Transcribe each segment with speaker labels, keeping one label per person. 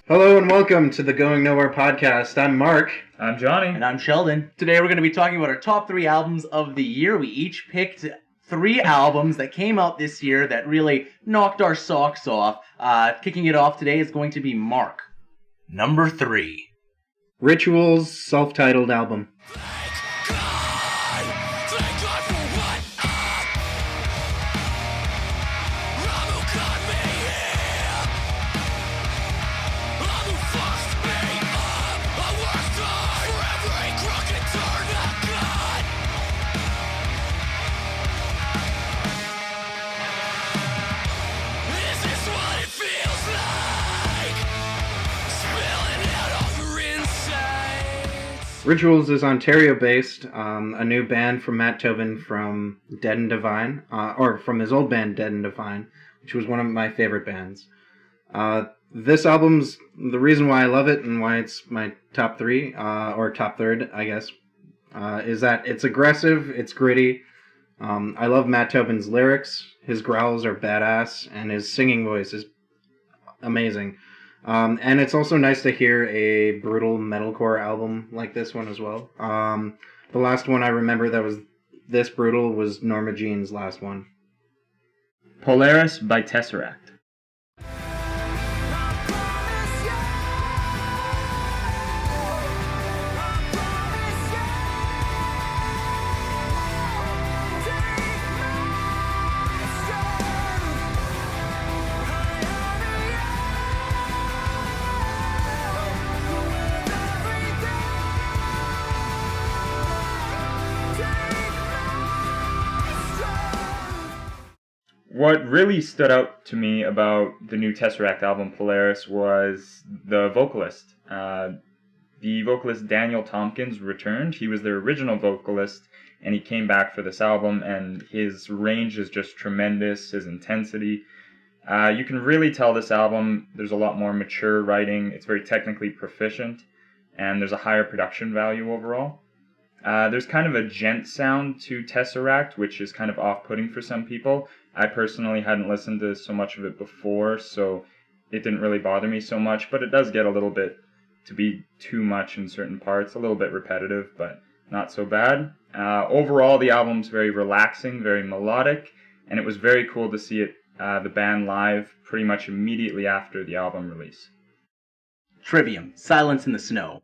Speaker 1: Hello and welcome to the Going Nowhere podcast. I'm Mark.
Speaker 2: I'm Johnny.
Speaker 3: And I'm Sheldon. Today we're going to be talking about our top 3 albums of the year. We each picked 3 albums that came out this year that really knocked our socks off. Kicking it off today is going to be Mark. Number 3.
Speaker 1: Rituals' self-titled album. Rituals is Ontario-based, a new band from Matt Tobin from Dead and Divine, or from his old band Dead and Divine, which was one of my favorite bands. This album's, the reason why I love it and why it's my top 3, or top third, I guess, is that it's aggressive, it's gritty. I love Matt Tobin's lyrics, his growls are badass, and his singing voice is amazing. And it's also nice to hear a brutal metalcore album like this one as well. The last one I remember that was this brutal was Norma Jean's last one.
Speaker 2: Polaris by Tesseract. What really stood out to me about the new Tesseract album, Polaris, was the vocalist. The vocalist Daniel Tompkins returned. He was their original vocalist, and he came back for this album, and his range is just tremendous, his intensity. You can really tell this album, there's a lot more mature writing, it's very technically proficient, and there's a higher production value overall. There's kind of a gent sound to Tesseract, which is kind of off-putting for some people. I personally hadn't listened to so much of it before, so it didn't really bother me so much, but it does get a little bit to be too much in certain parts, a little bit repetitive, but not so bad. Overall, the album's very relaxing, very melodic, and it was very cool to see it, the band live pretty much immediately after the album release.
Speaker 3: Trivium, Silence in the Snow.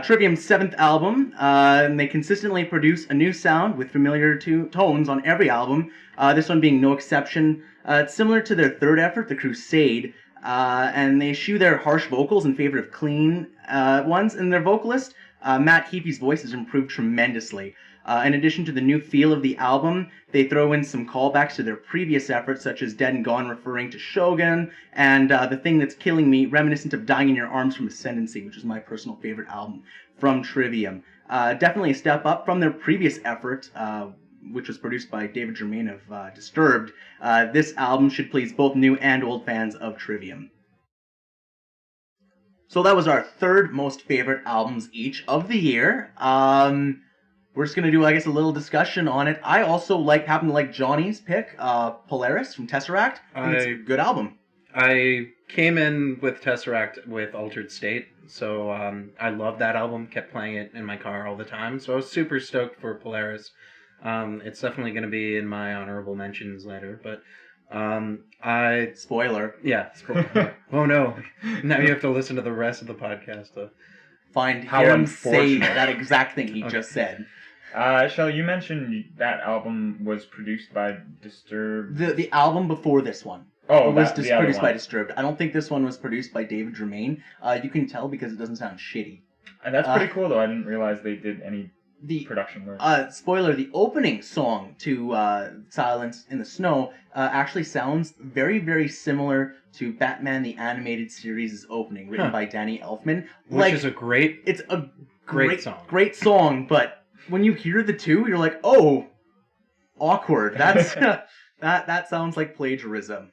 Speaker 3: Trivium's 7th album, and they consistently produce a new sound with familiar tones on every album, this one being no exception. It's similar to their 3rd effort, The Crusade, and they eschew their harsh vocals in favor of clean ones, and their vocalist, Matt Heapy's voice has improved tremendously. In addition to the new feel of the album, they throw in some callbacks to their previous efforts, such as Dead and Gone referring to Shogun, and The Thing That's Killing Me, reminiscent of Dying in Your Arms from Ascendancy, which is my personal favorite album from Trivium. Definitely a step up from their previous effort, which was produced by David Germain of Disturbed. This album should please both new and old fans of Trivium. So that was our 3rd most favorite albums each of the year. We're just going to do, I guess, a little discussion on it. I also happen to like Johnny's pick, Polaris from Tesseract. I think it's a good album.
Speaker 1: I came in with Tesseract with Altered State, so I loved that album, kept playing it in my car all the time, so I was super stoked for Polaris. It's definitely going to be in my honorable mentions later, but
Speaker 3: Spoiler.
Speaker 1: Yeah, spoiler. Oh no, now you have to listen to the rest of the podcast to
Speaker 3: find him say that exact thing he just said.
Speaker 2: Shell, you mentioned that album was produced by Disturbed.
Speaker 3: The album before this one.
Speaker 2: Oh,
Speaker 3: it was produced by Disturbed. I don't think this one was produced by David Germain. You can tell because it doesn't sound shitty.
Speaker 2: And that's pretty cool, though. I didn't realize they did any
Speaker 3: the
Speaker 2: production work.
Speaker 3: spoiler: the opening song to "Silence in the Snow" actually sounds very, very similar to Batman the Animated Series' opening, written by Danny Elfman.
Speaker 1: Which is a great,
Speaker 3: it's a
Speaker 1: great song.
Speaker 3: Great song, but when you hear the two, you're like, oh, awkward. That's that sounds like plagiarism.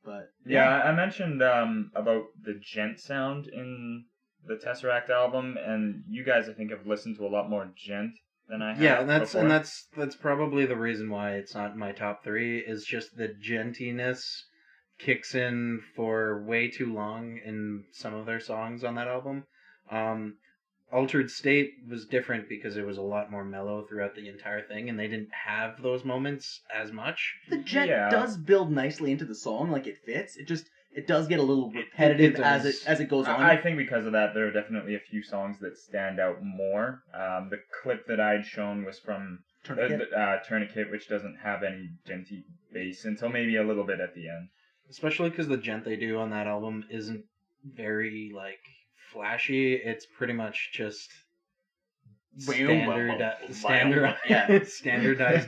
Speaker 3: But
Speaker 2: yeah, I mentioned about the djent sound in the Tesseract album, and you guys, I think, have listened to a lot more djent than I have.
Speaker 1: Yeah,
Speaker 2: before.
Speaker 1: that's probably the reason why it's not in my top 3. Is just the djentiness kicks in for way too long in some of their songs on that album. Altered State was different because it was a lot more mellow throughout the entire thing, and they didn't have those moments as much.
Speaker 3: The djent does build nicely into the song, like it fits. It does get a little repetitive as it goes on.
Speaker 2: I think because of that, there are definitely a few songs that stand out more. The clip that I'd shown was from Tourniquet, which doesn't have any djenty bass until maybe a little bit at the end.
Speaker 1: Especially because the djent they do on that album isn't very, like, flashy. It's pretty much just standardized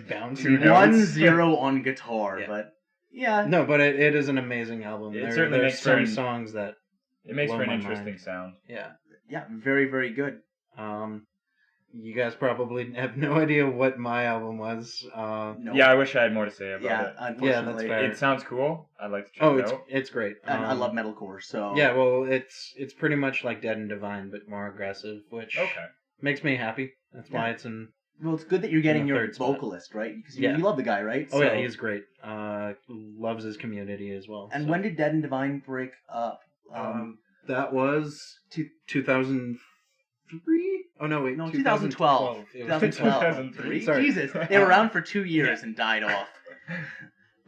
Speaker 1: bounce.
Speaker 3: 1-0 on guitar,
Speaker 1: Yeah.
Speaker 3: But yeah.
Speaker 1: No, but it is an amazing album.
Speaker 2: It certainly
Speaker 1: there's
Speaker 2: makes
Speaker 1: some songs that
Speaker 2: it makes
Speaker 1: blow
Speaker 2: for an
Speaker 1: my
Speaker 2: interesting
Speaker 1: mind.
Speaker 2: sound.
Speaker 3: Yeah, very, very good.
Speaker 1: You guys probably have no idea what my album was.
Speaker 3: No.
Speaker 2: Yeah, I wish I had more to say about it.
Speaker 3: Unfortunately.
Speaker 1: Yeah, that's fair.
Speaker 2: It sounds cool. I'd like to check it out.
Speaker 1: It's great.
Speaker 3: And I love metalcore, so
Speaker 1: Yeah, well, it's pretty much like Dead and Divine, but more aggressive, which makes me happy. That's why it's in.
Speaker 3: Well, it's good that you're getting your
Speaker 1: third spot.
Speaker 3: vocalist, right? Because you love the guy, right?
Speaker 1: Oh yeah, he's great. Loves his community as well.
Speaker 3: And when did Dead and Divine break up?
Speaker 1: That was 2003. Oh no, wait,
Speaker 3: No,
Speaker 1: 2012.
Speaker 3: 2012.
Speaker 1: Sorry.
Speaker 3: Jesus, they were around for 2 years and died off.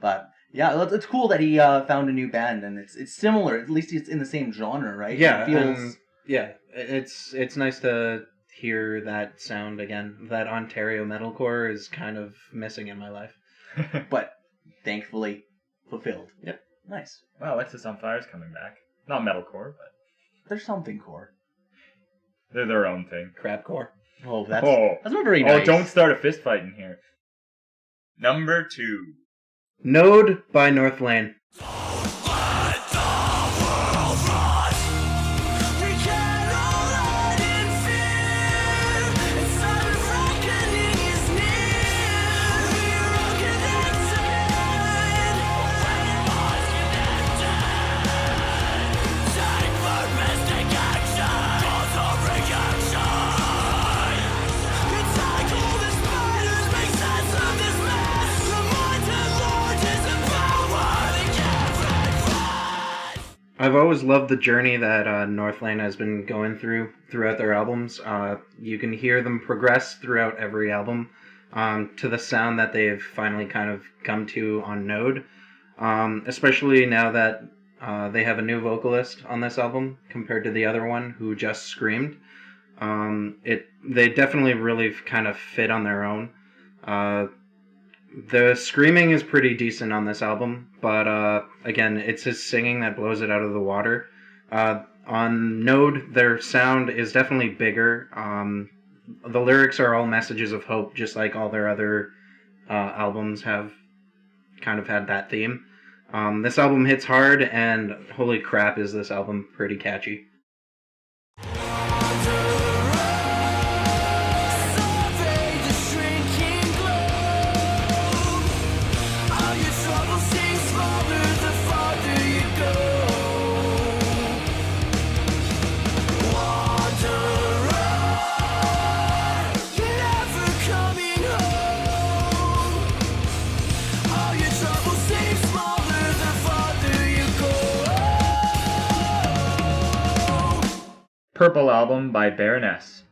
Speaker 3: But yeah, it's cool that he found a new band, and it's similar. At least it's in the same genre, right?
Speaker 1: Yeah,
Speaker 3: it feels.
Speaker 1: It's nice to hear that sound again. That Ontario metalcore is kind of missing in my life.
Speaker 3: But thankfully fulfilled.
Speaker 1: Yep.
Speaker 3: Nice.
Speaker 2: Wow, Alexis on Fire's coming back. Not metalcore, but
Speaker 3: There's something core.
Speaker 2: they're their own thing.
Speaker 1: Crabcore.
Speaker 3: Oh, that's not very nice.
Speaker 2: Oh, don't start a fist fight in here. Number 2.
Speaker 1: Node by North Lane. I've always loved the journey that Northlane has been going throughout their albums. You can hear them progress throughout every album to the sound that they've finally kind of come to on Node. Especially now that they have a new vocalist on this album compared to the other one who just screamed. They definitely really kind of fit on their own. The screaming is pretty decent on this album, but again, it's his singing that blows it out of the water. On Node, their sound is definitely bigger. The lyrics are all messages of hope, just like all their other albums have kind of had that theme. This album hits hard, and holy crap, is this album pretty catchy.
Speaker 2: Purple Album by Baroness.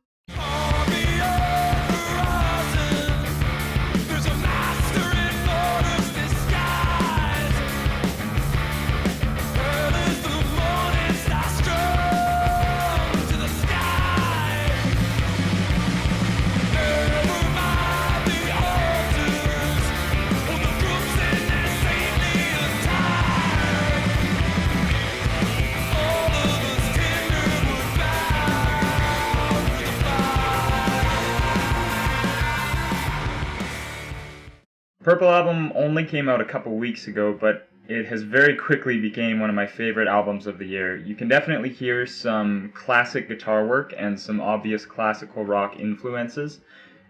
Speaker 2: Purple album only came out a couple weeks ago, but it has very quickly became one of my favorite albums of the year. You can definitely hear some classic guitar work and some obvious classical rock influences.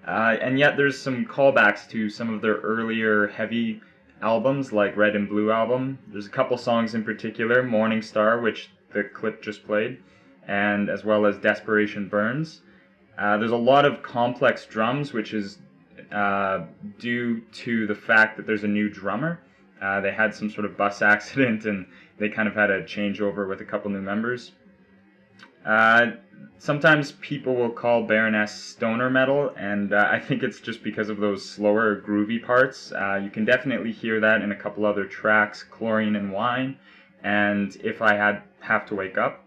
Speaker 2: And yet there's some callbacks to some of their earlier heavy albums, like Red and Blue album. There's a couple songs in particular, Morning Star, which the clip just played, and as well as Desperation Burns. There's a lot of complex drums, which is due to the fact that there's a new drummer. They had some sort of bus accident and they kind of had a changeover with a couple new members. Sometimes people will call Baroness stoner metal, and I think it's just because of those slower, groovy parts. You can definitely hear that in a couple other tracks, Chlorine and Wine, and If I Have to Wake Up.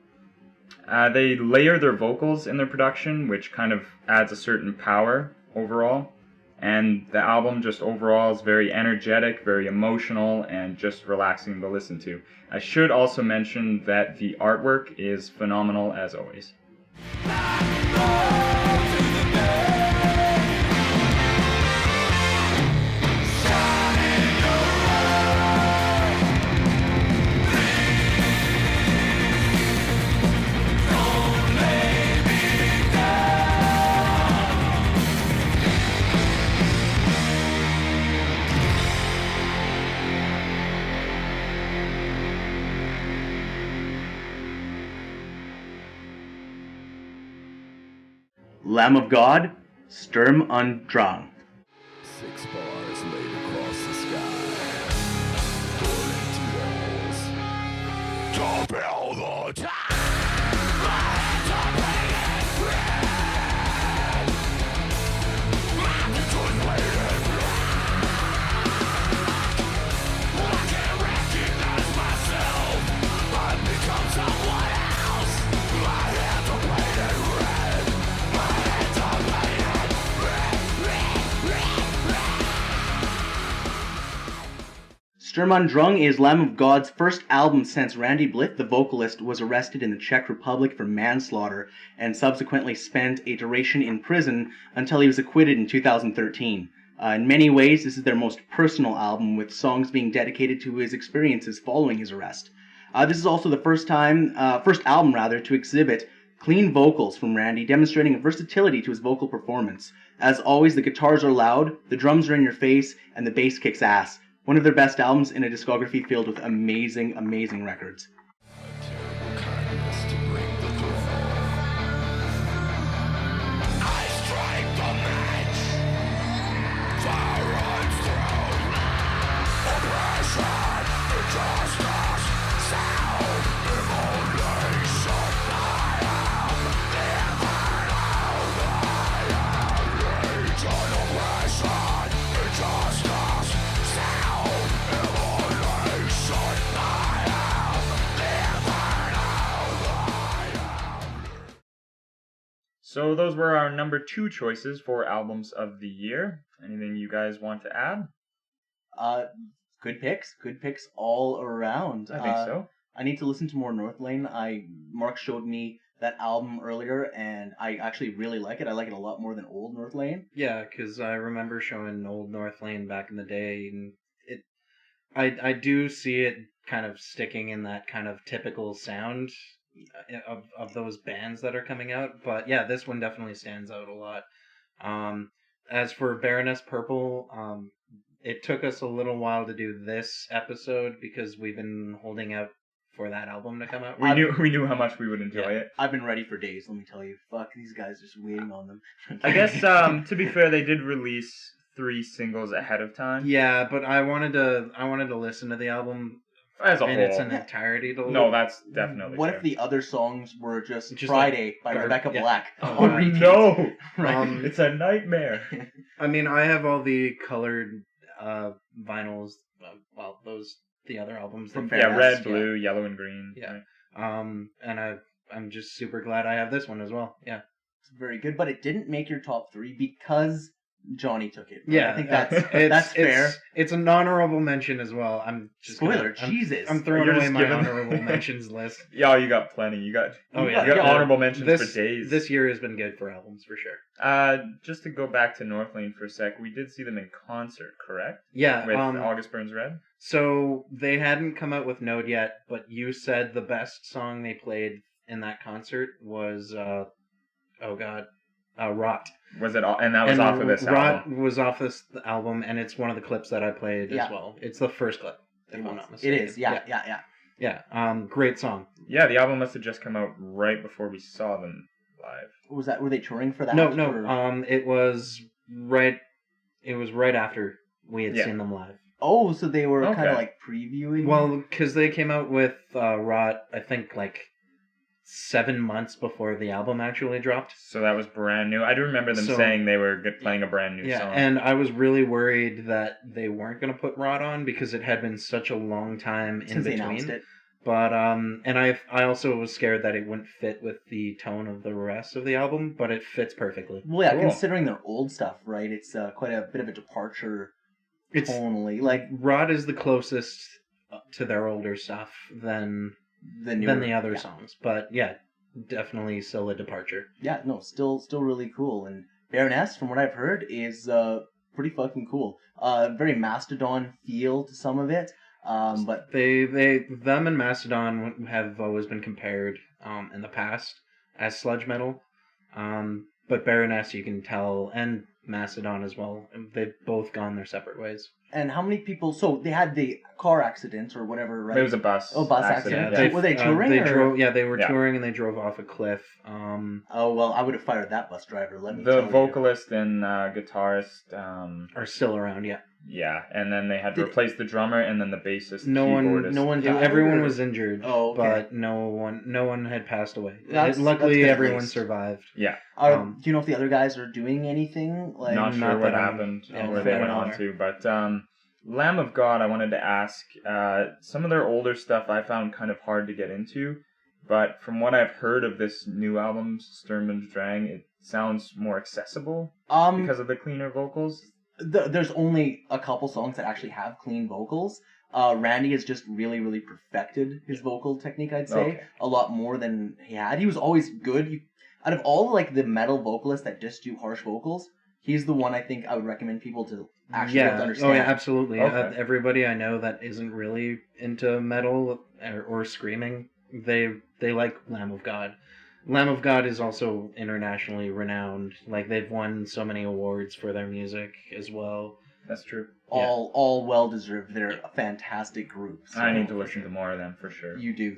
Speaker 2: They layer their vocals in their production, which kind of adds a certain power overall. And the album just overall is very energetic, very emotional, and just relaxing to listen to. I should also mention that the artwork is phenomenal as always.
Speaker 3: Lamb of God, Sturm und Drang.
Speaker 4: 6 bars laid across the sky. Pouring tears. To build the time.
Speaker 3: Sturm und Drang is Lamb of God's first album since Randy Blyth, the vocalist, was arrested in the Czech Republic for manslaughter and subsequently spent a duration in prison until he was acquitted in 2013. In many ways, this is their most personal album, with songs being dedicated to his experiences following his arrest. This is also the first album to exhibit clean vocals from Randy, demonstrating a versatility to his vocal performance. As always, the guitars are loud, the drums are in your face, and the bass kicks ass. One of their best albums in a discography filled with amazing, amazing records.
Speaker 2: So those were our number 2 choices for albums of the year. Anything you guys want to add?
Speaker 3: Good picks all around.
Speaker 2: I think so.
Speaker 3: I need to listen to more Northlane. Mark showed me that album earlier, and I actually really like it. I like it a lot more than old Northlane.
Speaker 1: Yeah, because I remember showing old Northlane back in the day, and I do see it kind of sticking in that kind of typical sound of those bands that are coming out. But yeah, this one definitely stands out a lot. As for Baroness Purple, it took us a little while to do this episode because we've been holding out for that album to come out.
Speaker 2: We knew how much we would enjoy it.
Speaker 3: I've been ready for days, let me tell you. Fuck, these guys just waiting on them.
Speaker 2: I guess to be fair, they did release 3 singles ahead of time.
Speaker 1: Yeah, but I wanted to listen to the album
Speaker 2: as a
Speaker 1: in
Speaker 2: whole.
Speaker 1: its entirety.
Speaker 2: No, that's definitely
Speaker 3: What
Speaker 2: fair.
Speaker 3: if the other songs were just
Speaker 1: like
Speaker 3: Friday by Rebecca Black
Speaker 1: Oh,
Speaker 3: on repeat?
Speaker 2: No!
Speaker 3: Right.
Speaker 2: It's a nightmare.
Speaker 1: I mean, I have all the colored vinyls. The other albums
Speaker 3: From
Speaker 1: that
Speaker 2: Yeah,
Speaker 3: Baroness,
Speaker 2: red, blue, yellow, and green.
Speaker 1: Yeah.
Speaker 2: Right.
Speaker 1: And I'm just super glad I have this one as well. Yeah.
Speaker 3: It's very good, but it didn't make your top 3 because Johnny took it.
Speaker 1: Yeah,
Speaker 3: I think
Speaker 1: it's,
Speaker 3: that's fair.
Speaker 1: It's an honorable mention as well. I'm just
Speaker 3: Spoiler,
Speaker 1: gonna,
Speaker 3: Jesus.
Speaker 1: I'm throwing
Speaker 2: You're
Speaker 1: away
Speaker 2: just
Speaker 1: my
Speaker 2: giving-
Speaker 1: honorable mentions list.
Speaker 2: Yeah, you got plenty. You got honorable mentions
Speaker 1: This
Speaker 2: for days.
Speaker 1: This year has been good for albums for sure.
Speaker 2: Just to go back to North Lane for a sec, we did see them in concert, correct?
Speaker 1: Yeah.
Speaker 2: With August Burns Red.
Speaker 1: So they hadn't come out with Node yet, but you said the best song they played in that concert was Rot.
Speaker 2: Was it all? And that was off of this
Speaker 1: Rot
Speaker 2: album.
Speaker 1: was off this album, and it's one of the clips that I played as well. It's the first clip, if I'm not mistaken.
Speaker 3: It is, yeah.
Speaker 1: Yeah, great song.
Speaker 2: Yeah, the album must have just come out right before we saw them live.
Speaker 3: Were they touring for that?
Speaker 1: No.
Speaker 3: Or?
Speaker 1: It was right after we had seen them live.
Speaker 3: Oh, so they were kind of like previewing.
Speaker 1: Well, because they came out with Rot, I think like 7 months before the album actually dropped.
Speaker 2: So that was brand new. I do remember them saying they were playing a brand new song.
Speaker 1: And I was really worried that they weren't going to put Rot on because it had been such a long time in
Speaker 3: since
Speaker 1: between.
Speaker 3: they announced it.
Speaker 1: But and I also was scared that it wouldn't fit with the tone of the rest of the album, but it fits perfectly.
Speaker 3: Well, yeah,
Speaker 2: Cool.
Speaker 3: considering their old stuff, right? It's quite a bit of a departure
Speaker 1: It's
Speaker 3: tonally. Like
Speaker 1: Rot is the closest to their older stuff than the other songs, but yeah, definitely still a departure.
Speaker 3: Yeah, no, still really cool. And Baroness, from what I've heard, is pretty fucking cool. Very Mastodon feel to some of it. But
Speaker 1: them and Mastodon have always been compared in the past as sludge metal. But Baroness, you can tell, and Mastodon as well, they've both gone their separate ways.
Speaker 3: And how many people? So they had the car accident or whatever, right?
Speaker 2: It was a bus.
Speaker 3: Oh, bus accident.
Speaker 2: Yeah.
Speaker 3: Were they touring?
Speaker 1: They were touring and they drove off a cliff.
Speaker 3: Oh well, I would have fired that bus driver. Let me.
Speaker 2: The
Speaker 3: tell
Speaker 2: vocalist and guitarist
Speaker 1: are still around. Yeah.
Speaker 2: Yeah, and then they had to replace the drummer and then the bassist.
Speaker 1: No one died. Everyone was injured.
Speaker 3: Oh, okay.
Speaker 1: But no one had passed away.
Speaker 3: That's
Speaker 1: Luckily,
Speaker 3: good,
Speaker 1: everyone survived.
Speaker 2: Yeah.
Speaker 3: Do you know if the other guys are doing anything? Like,
Speaker 2: Not sure what happened and where they went on to, but Lamb of God, I wanted to ask. Some of their older stuff I found kind of hard to get into, but from what I've heard of this new album, Sturm und Drang, it sounds more accessible because of the cleaner vocals.
Speaker 3: There's only a couple songs that actually have clean vocals. Randy has just really, really perfected his vocal technique, I'd say. A lot more than he had. He was always good. Out of all like the metal vocalists that just do harsh vocals, he's the one I think I would recommend people to actually be able to understand.
Speaker 1: Oh yeah, absolutely.
Speaker 2: Okay.
Speaker 1: Everybody I know that isn't really into metal or screaming, they like Lamb of God. Lamb of God is also internationally renowned. Like, they've won so many awards for their music as well.
Speaker 2: That's true.
Speaker 3: All well deserved. They're a fantastic group. So
Speaker 2: I need to listen to more of them for sure.
Speaker 3: You do.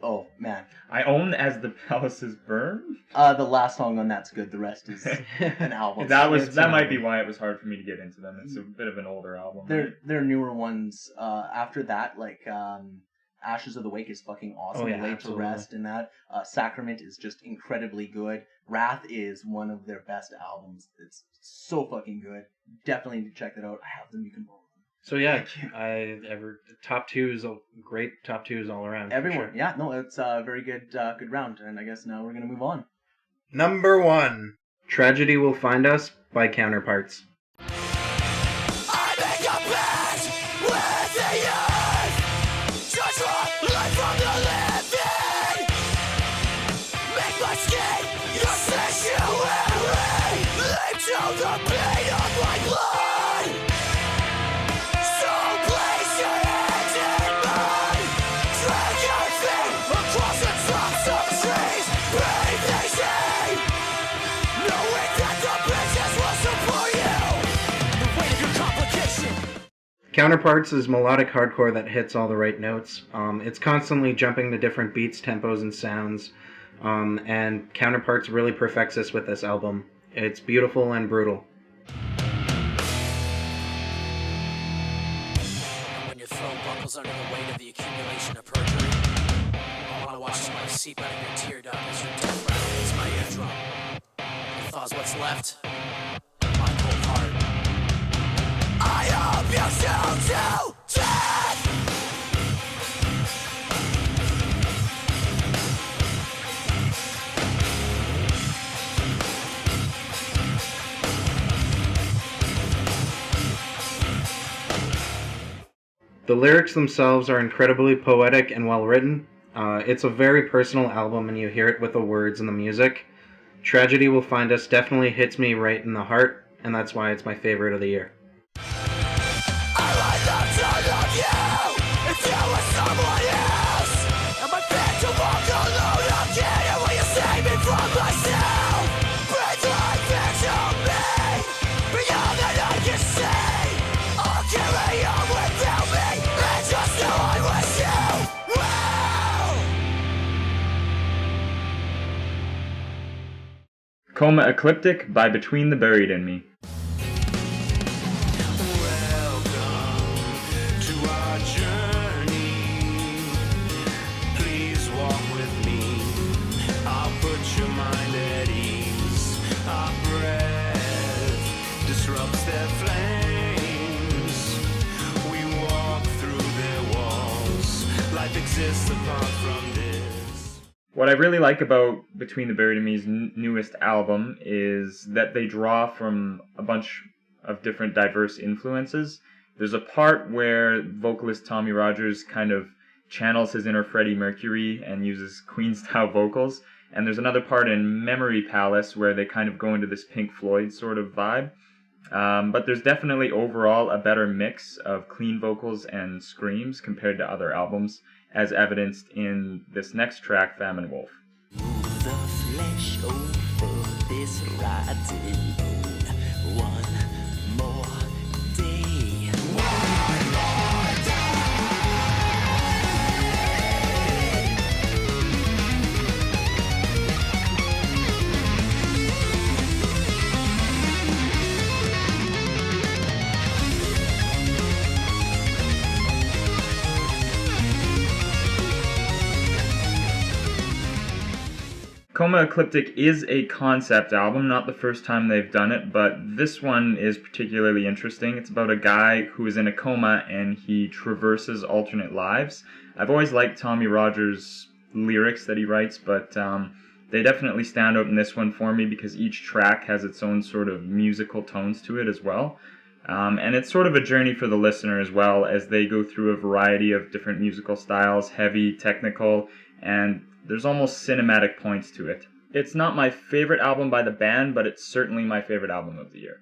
Speaker 3: Oh man.
Speaker 2: I own As the Palaces Burn.
Speaker 3: The last song on that's good. The rest is an album.
Speaker 2: That might be why it was hard for me to get into them. It's a bit of an older album.
Speaker 3: Their newer ones. After that, like Ashes of the Wake is fucking awesome. Laid
Speaker 1: absolutely.
Speaker 3: to Rest in that. Sacrament is just incredibly good. Wrath is one of their best albums. It's so fucking good. Definitely need to check that out. I have them. You can borrow them.
Speaker 1: So yeah, top twos all around.
Speaker 3: Everyone,
Speaker 1: sure.
Speaker 3: yeah, no, it's a very good round, and I guess now we're gonna move on.
Speaker 1: Number 1, Tragedy Will Find Us by Counterparts.
Speaker 4: I make a bet with the earth. Judge my life from the living. Make my skin your sanctuary. Leap to the pain of my blood. So place your hands in mine. Drag your feet across the tops of trees. Breathe easy. Knowing that the bitches will support you. The weight of your complication.
Speaker 1: Counterparts is melodic hardcore that hits all the right notes. It's constantly jumping to different beats, tempos, and sounds. And Counterparts really perfects this with this album. It's beautiful and brutal.
Speaker 5: When your throne buckles under the weight of the accumulation of perjury, I want to watch as my seep out of your tear duct as your death rattle hits my eardrum. It thaws what's left of my cold heart.
Speaker 4: I hope you still to death.
Speaker 1: The lyrics themselves are incredibly poetic and well written. It's a very personal album, and you hear it with the words and the music. Tragedy Will Find Us definitely hits me right in the heart, and that's why it's my favorite of the year.
Speaker 4: I would love to love you if you were someone else. Am I fit to walk alone again? And will you save me from myself? Breathe life into me beyond that I can see. I'll carry on without me and just know I wish you well.
Speaker 2: Coma Ecliptic by Between the Buried and Me.
Speaker 4: Welcome to our journey. Please walk with me. I'll put your mind at ease. Our breath disrupts their flames. We walk through their walls. Life exists apart from this.
Speaker 2: What I really like about Between the Buried and Me's newest album is that they draw from a bunch of different diverse influences. There's a part where vocalist Tommy Rogers kind of channels his inner Freddie Mercury and uses Queen-style vocals. And there's another part in Memory Palace where they kind of go into this Pink Floyd sort of vibe. But there's definitely overall a better mix of clean vocals and screams compared to other albums, as evidenced in this next track, Famine Wolf.
Speaker 4: Move the flesh over this rotten bone. One more day. One more day.
Speaker 2: Coma Ecliptic is a concept album, not the first time they've done it, but this one is particularly interesting. It's about a guy who is in a coma and he traverses alternate lives. I've always liked Tommy Rogers' lyrics that he writes, but they definitely stand out in this one for me because each track has its own sort of musical tones to it as well. And it's sort of a journey for the listener as well as they go through a variety of different musical styles, heavy, technical, and there's almost cinematic points to it. It's not my favorite album by the band, but it's certainly my favorite album of the year.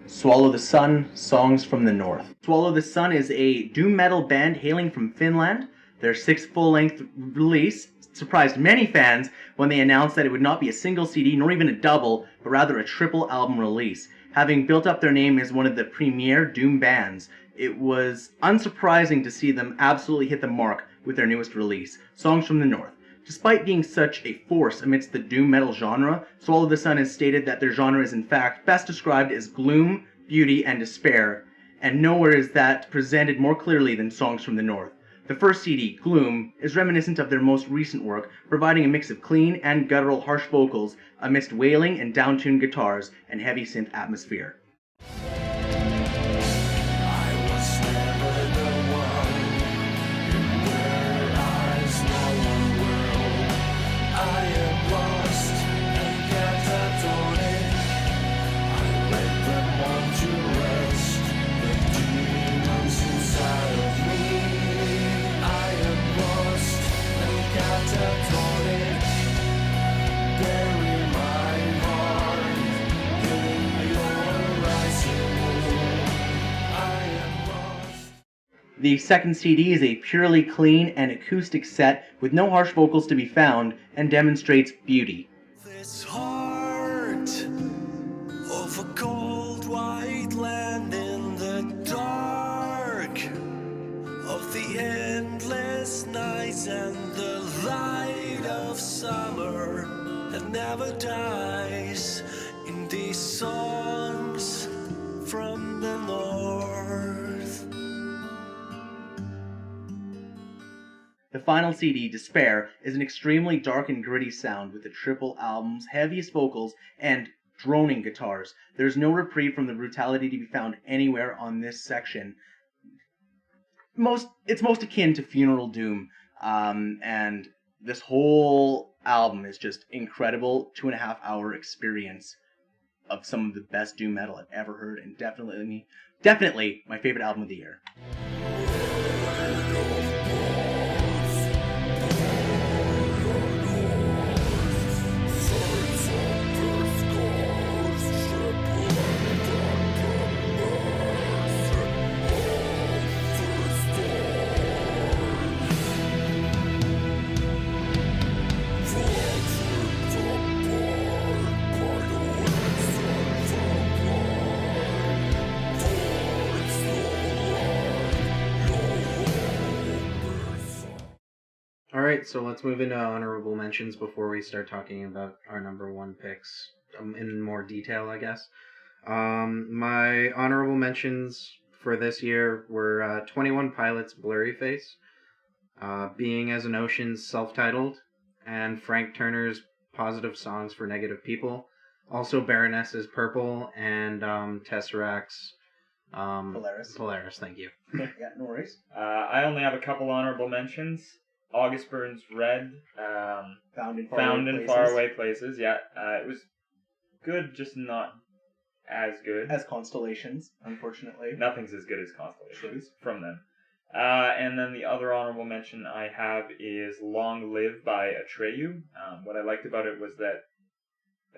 Speaker 3: Swallow the Sun, Songs from the North. Swallow the Sun is a doom metal band hailing from Finland. Their sixth full-length release surprised many fans when they announced that it would not be a single CD nor even a double, but rather a triple album release. Having built up their name as one of the premier doom bands, it was unsurprising to see them absolutely hit the mark with their newest release, Songs from the North. Despite being such a force amidst the doom metal genre, Swallow the Sun has stated that their genre is in fact best described as gloom, beauty, and despair, and nowhere is that presented more clearly than Songs from the North. The first CD, Gloom, is reminiscent of their most recent work, providing a mix of clean and guttural harsh vocals amidst wailing and down-tuned guitars and heavy synth atmosphere. The second CD is a purely clean and acoustic set with no harsh vocals to be found and demonstrates beauty.
Speaker 4: This heart of a cold white land in the dark of the endless nights and the light of summer that never dies in these songs from the north.
Speaker 3: The final CD, Despair, is an extremely dark and gritty sound with the triple album's heaviest vocals and droning guitars. There's no reprieve from the brutality to be found anywhere on this section. It's most akin to Funeral Doom, and this whole album is just incredible 2.5 hour experience of some of the best doom metal I've ever heard, and definitely my favorite album of the year.
Speaker 1: Alright, so let's move into honorable mentions before we start talking about our number one picks in more detail, I guess. My honorable mentions for this year were 21 Pilots' Blurry Face, Being as an Ocean's Self-Titled, and Frank Turner's Positive Songs for Negative People. Also Baroness's Purple and Tesseract's Polaris, thank you.
Speaker 3: Yeah, no worries.
Speaker 2: I only have a couple honorable mentions. August Burns Red,
Speaker 3: Found in
Speaker 2: Faraway Places. Yeah, it was good, just not as good
Speaker 3: as Constellations. Unfortunately,
Speaker 2: nothing's as good as Constellations from them. And then the other honorable mention I have is Long Live by Atreyu. What I liked about it was that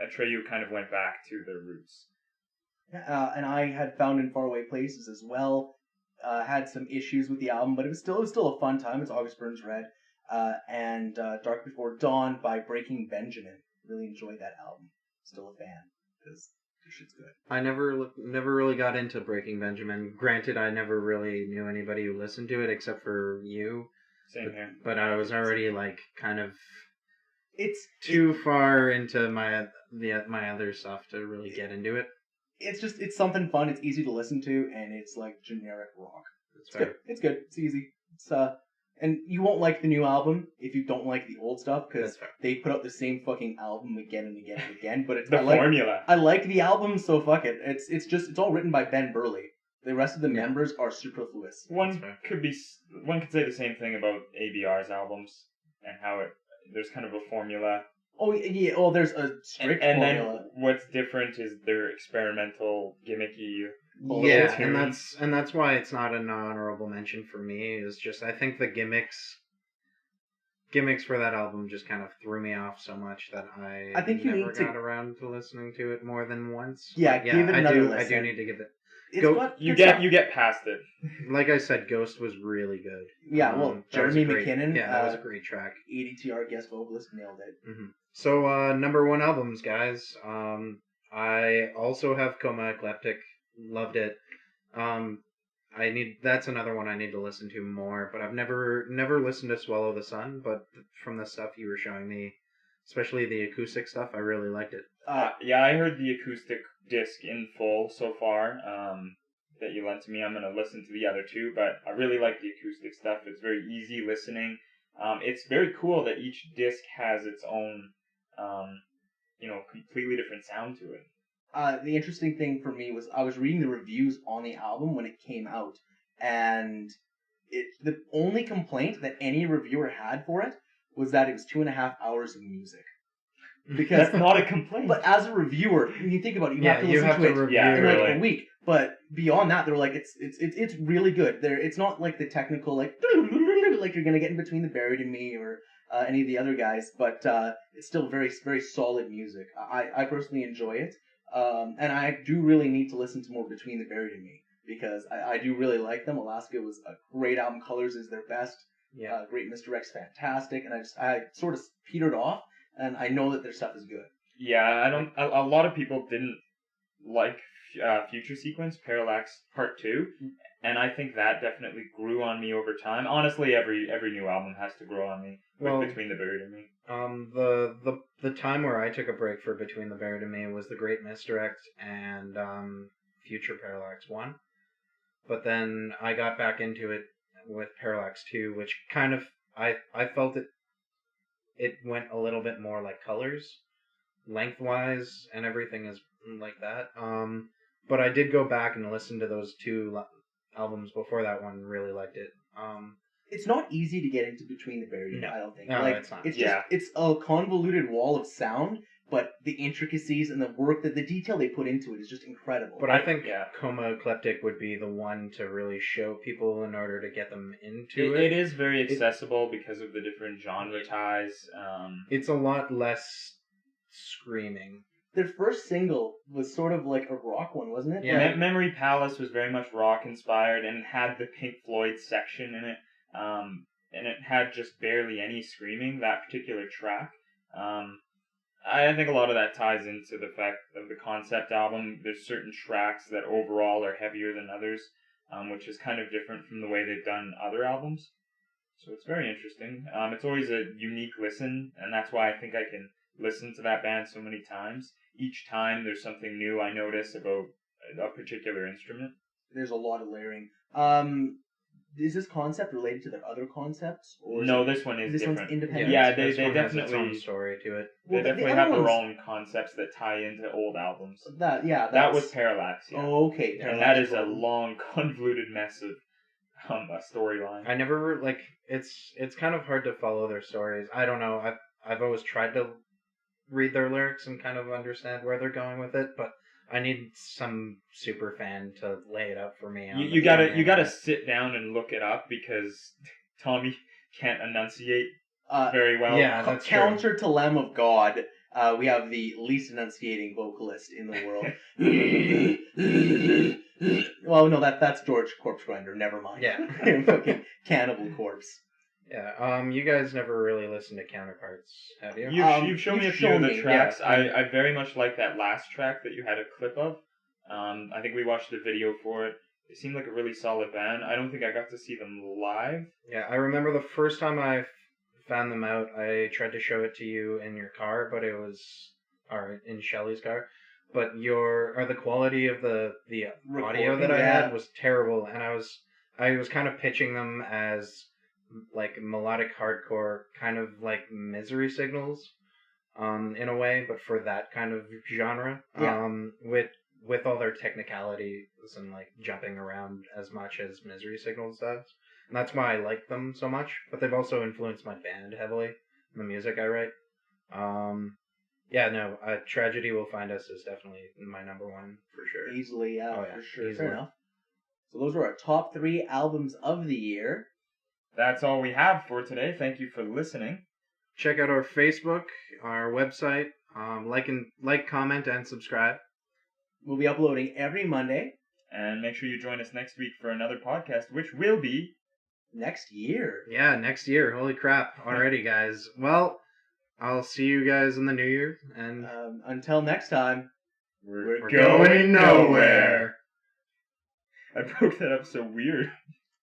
Speaker 2: Atreyu kind of went back to their roots.
Speaker 3: Yeah, and I had Found in Faraway Places as well. Had some issues with the album, but it was still a fun time. It's August Burns Red. And Dark Before Dawn by Breaking Benjamin. Really enjoyed that album. Still a fan because this shit's good.
Speaker 1: I never really got into Breaking Benjamin. Granted, I never really knew anybody who listened to it except for you.
Speaker 2: Same here.
Speaker 1: But I was already kind of too far into my other stuff to really get into it.
Speaker 3: It's something fun. It's easy to listen to, and it's like generic rock.
Speaker 1: It's fair.
Speaker 3: Good. It's good. It's easy. It's and you won't like the new album if you don't like the old stuff, because they put out the same fucking album again and again and again. But it's
Speaker 2: formula.
Speaker 3: I like the album, so fuck it. It's all written by Ben Burley. The rest of the members are superfluous.
Speaker 2: One could say the same thing about ABR's albums and how there's kind of a formula.
Speaker 3: Oh yeah. Oh, there's a strict
Speaker 2: and
Speaker 3: formula.
Speaker 2: Then what's different is their experimental, gimmicky.
Speaker 1: Yeah, and that's why it's not an honorable mention for me. Is just I think the gimmicks for that album just kind of threw me off so much that I think you never got around to listening to it more than once.
Speaker 3: Yeah, give it another listen.
Speaker 1: I do need to give it.
Speaker 2: You get past it.
Speaker 1: Like I said, Ghost was really good.
Speaker 3: Yeah, well, Jeremy McKinnon.
Speaker 1: Yeah, that was a great track.
Speaker 3: EDTR guest vocalist nailed it.
Speaker 1: Mm-hmm. So number one albums, guys. I also have Coma Eclectic. Loved it. That's another one I need to listen to more, but I've never listened to Swallow the Sun, but from the stuff you were showing me, especially the acoustic stuff, I really liked it.
Speaker 2: Yeah, I heard the acoustic disc in full so far, that you lent to me. I'm going to listen to the other two, but I really like the acoustic stuff. It's very easy listening. It's very cool that each disc has its own, completely different sound to it.
Speaker 3: The interesting thing for me was I was reading the reviews on the album when it came out, and the only complaint that any reviewer had for it was that it was 2.5 hours of music. Because
Speaker 2: that's not a complaint.
Speaker 3: But as a reviewer, when you think about it, you have to listen to it in a week. But beyond that, they're like, it's really good. It's not like the technical like you're gonna get in between the Buried in Me or any of the other guys, but it's still very, very solid music. I personally enjoy it. And I do really need to listen to more Between the Buried and Me, because I do really like them. Alaska was a great album. Colors is their best.
Speaker 1: Yeah.
Speaker 3: Great Mr. X, fantastic. And I sort of petered off, and I know that their stuff is good.
Speaker 2: Yeah, a lot of people didn't like Future Sequence, Parallax Part 2, and I think that definitely grew on me over time. Honestly, every new album has to grow on me with Between the Buried and Me.
Speaker 1: The time where I took a break for Between the Buried and Me was The Great Misdirect and Future Parallax 1. But then I got back into it with Parallax 2, which kind of I felt it went a little bit more like Colors, lengthwise, and everything is like that. But I did go back and listen to those two albums before that one. Really liked it.
Speaker 3: It's not easy to get into Between the Buried.
Speaker 1: No.
Speaker 3: I don't think.
Speaker 1: No,
Speaker 3: like,
Speaker 1: it's not.
Speaker 3: It's
Speaker 2: Yeah.
Speaker 3: just it's a convoluted wall of sound, but the intricacies and the work that the detail they put into it is just incredible.
Speaker 1: But I think
Speaker 2: Yeah.
Speaker 1: Coma Eclectic would be the one to really show people in order to get them into
Speaker 2: It is very accessible because of the different genre ties.
Speaker 1: It's a lot less screaming.
Speaker 3: Their first single was sort of like a rock one, wasn't it?
Speaker 1: Yeah.
Speaker 3: Like,
Speaker 2: Memory Palace was very much rock inspired and had the Pink Floyd section in it. And it had just barely any screaming, that particular track. I think a lot of that ties into the fact of the concept album. There's certain tracks that overall are heavier than others, which is kind of different from the way they've done other albums. So it's very interesting. It's always a unique listen, and that's why I think I can listen to that band so many times. Each time there's something new I notice about a particular instrument.
Speaker 3: there's a lot of layering. Is this concept related to their other concepts? Or is
Speaker 2: No,
Speaker 3: it-
Speaker 2: this one is
Speaker 3: this one's
Speaker 2: different.
Speaker 3: independent?
Speaker 2: Yeah,
Speaker 1: This
Speaker 2: they
Speaker 1: one has its
Speaker 2: definitely
Speaker 1: own story to it.
Speaker 2: they
Speaker 3: Well, the
Speaker 2: definitely
Speaker 3: other
Speaker 2: have their
Speaker 3: ones-
Speaker 2: own concepts that tie into old albums.
Speaker 3: That
Speaker 2: Was Parallax. Yeah.
Speaker 3: Oh, okay.
Speaker 2: And
Speaker 3: Parallax
Speaker 2: that is a
Speaker 3: Problem.
Speaker 2: long, convoluted mess of a storyline.
Speaker 1: I never like it's kind of hard to follow their stories. I don't know. I've always tried to read their lyrics and kind of understand where they're going with it, but I need some super fan to lay it out for me. on
Speaker 2: You
Speaker 1: the
Speaker 2: gotta
Speaker 1: internet.
Speaker 2: sit down and look it up because Tommy can't enunciate
Speaker 3: Uh,
Speaker 2: very well.
Speaker 1: Yeah, that's true.
Speaker 3: counter to Lamb of God, we have the least enunciating vocalist in the world. Well, no, that's George Corpse Grinder. Never mind.
Speaker 1: Yeah.
Speaker 3: Fucking Cannibal Corpse.
Speaker 1: Yeah. You guys never really listened to Counterparts, have you?
Speaker 2: You've shown me a
Speaker 3: you've
Speaker 2: few of
Speaker 3: shown
Speaker 2: the
Speaker 3: me,
Speaker 2: tracks.
Speaker 1: yeah.
Speaker 2: I very much like that last track that you had a clip of. I think we watched the video for it. It seemed like a really solid band. I don't think I got to see them live.
Speaker 1: Yeah, I remember the first time I found them out, I tried to show it to you in your car, but it was in Shelly's car. But the quality of the audio that I
Speaker 3: yeah.
Speaker 1: had was terrible, and I was kind of pitching them as like melodic hardcore, kind of like Misery Signals, in a way, but for that kind of genre.
Speaker 3: Yeah.
Speaker 1: With all their technicalities and like jumping around as much as Misery Signals does. And that's why I like them so much. But they've also influenced my band heavily, the music I write. Tragedy Will Find Us is definitely my number one for sure.
Speaker 3: Easily, yeah,
Speaker 1: Oh, yeah,
Speaker 3: for sure.
Speaker 1: easily.
Speaker 3: Fair enough. So those were our top 3 albums of the year.
Speaker 2: That's all we have for today. Thank you for listening.
Speaker 1: Check out our Facebook, our website. Like, comment, and subscribe.
Speaker 3: We'll be uploading every Monday
Speaker 2: And make sure you join us next week for another podcast, which will be
Speaker 3: next year.
Speaker 1: Yeah, next year. Holy crap! Already, guys. Well, I'll see you guys in the new year, and
Speaker 3: Until next time,
Speaker 2: We're
Speaker 1: going nowhere.
Speaker 2: I broke that up so weird.